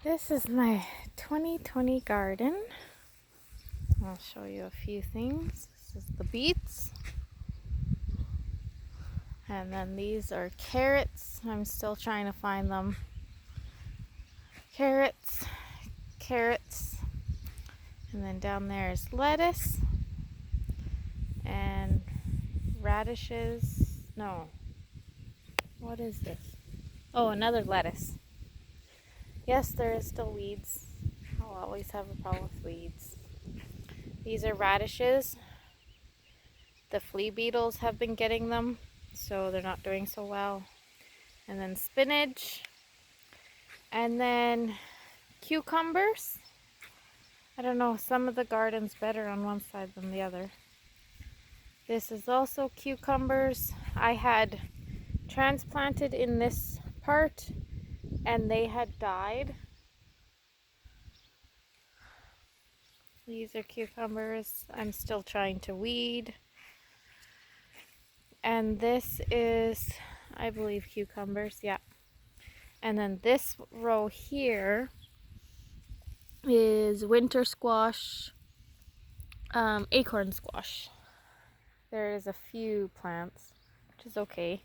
This is my 2020 garden. I'll show you a few things. This is the beets. And then these are carrots. I'm still trying to find them. Carrots. And then down there is lettuce. And radishes. No. What is this? Oh, another lettuce. Yes, there is still weeds. I'll always have a problem with weeds. These are radishes. The flea beetles have been getting them, so they're not doing so well. And then spinach. And then cucumbers. I don't know, some of the garden's better on one side than the other. This is also cucumbers. I had transplanted in this part and they had died. These are cucumbers. I'm still trying to weed. And this is, I believe, cucumbers, yeah. And then this row here is winter squash, acorn squash. There is a few plants, which is okay.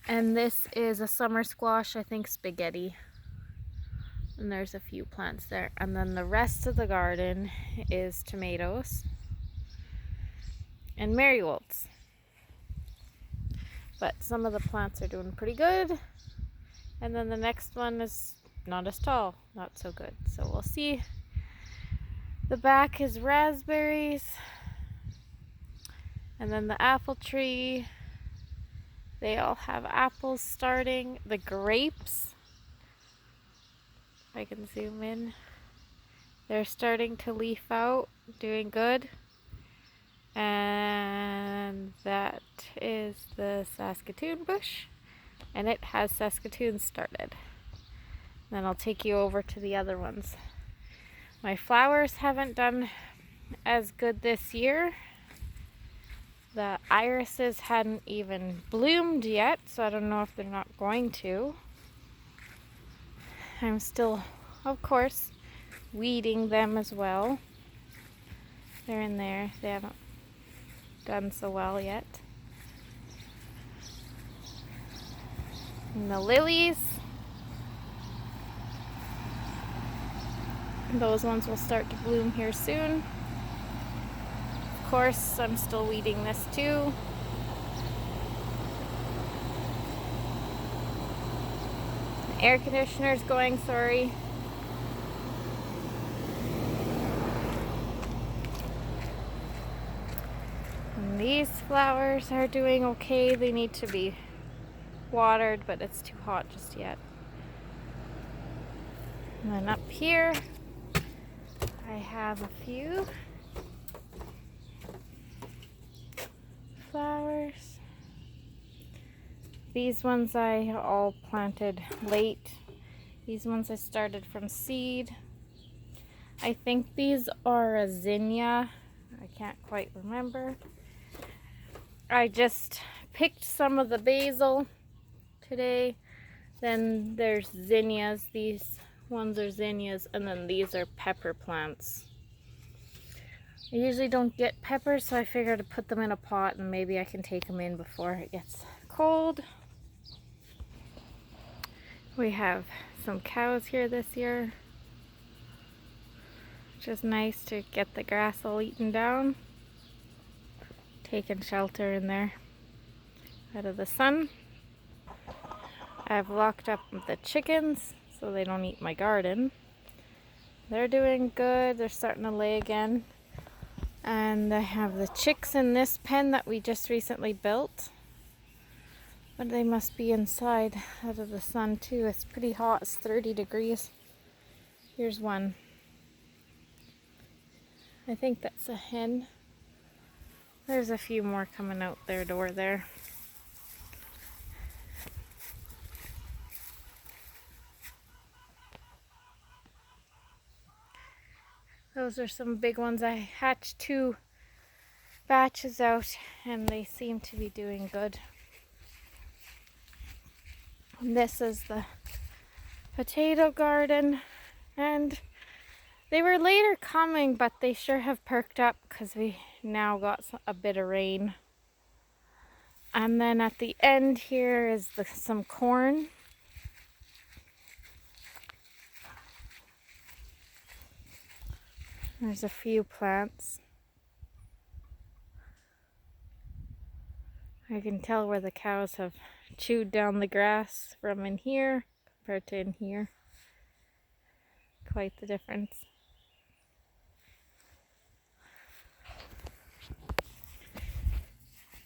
And this is a summer squash, I think spaghetti. And there's a few plants there. And then the rest of the garden is tomatoes and marigolds. But some of the plants are doing pretty good. And then the next one is not as tall, not so good. So we'll see. The back is raspberries. And then the apple tree. They all have apples starting. The grapes, if I can zoom in, they're starting to leaf out, doing good. And that is the Saskatoon bush, and it has Saskatoon started. Then I'll take you over to the other ones. My flowers haven't done as good this year. The irises hadn't even bloomed yet, so I don't know if they're not going to. I'm still, of course, weeding them as well. They're in there. They haven't done so well yet. And the lilies, those ones will start to bloom here soon. Of course, I'm still weeding this too. The air conditioner's going, sorry. And these flowers are doing okay. They need to be watered, but it's too hot just yet. And then up here, I have a few flowers. These ones I all planted late. These ones I started from seed. I think these are a zinnia. I can't quite remember. I just picked some of the basil today. Then there's zinnias. These ones are zinnias, and then these are pepper plants. I usually don't get peppers, so I figured to put them in a pot and maybe I can take them in before it gets cold. We have some cows here this year, which is nice to get the grass all eaten down. Taking shelter in there out of the sun. I've locked up the chickens so they don't eat my garden. They're doing good. They're starting to lay again. And I have the chicks in this pen that we just recently built. But they must be inside out of the sun too. It's pretty hot. It's 30 degrees. Here's one. I think that's a hen. There's a few more coming out their door there. Those are some big ones. I hatched 2 batches out and they seem to be doing good. And this is the potato garden. And they were later coming, but they sure have perked up because we now got a bit of rain. And then at the end here is some corn. There's a few plants. I can tell where the cows have chewed down the grass from in here compared to in here. Quite the difference.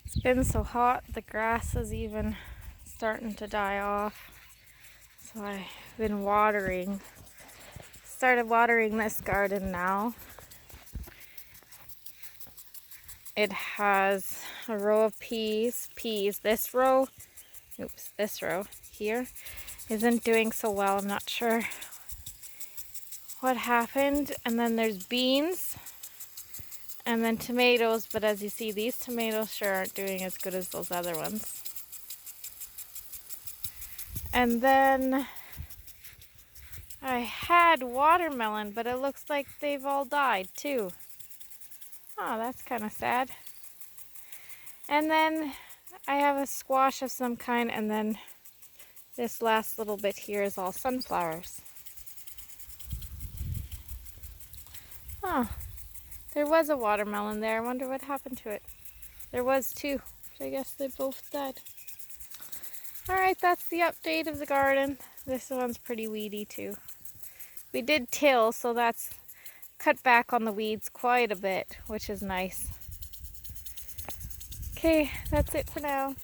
It's been so hot, the grass is even starting to die off. So I've been watering. Started watering this garden now. It has a row of peas. This row here isn't doing so well. I'm not sure what happened. And then there's beans and then tomatoes. But as you see, these tomatoes sure aren't doing as good as those other ones. And then I had watermelon, but it looks like they've all died too. Oh, that's kind of sad. And then I have a squash of some kind, and then this last little bit here is all sunflowers. Oh, there was a watermelon there. I wonder what happened to it. There was two, but I guess they both died. Alright, that's the update of the garden. This one's pretty weedy too. We did till, so that's cut back on the weeds quite a bit, which is nice. Okay, that's it for now.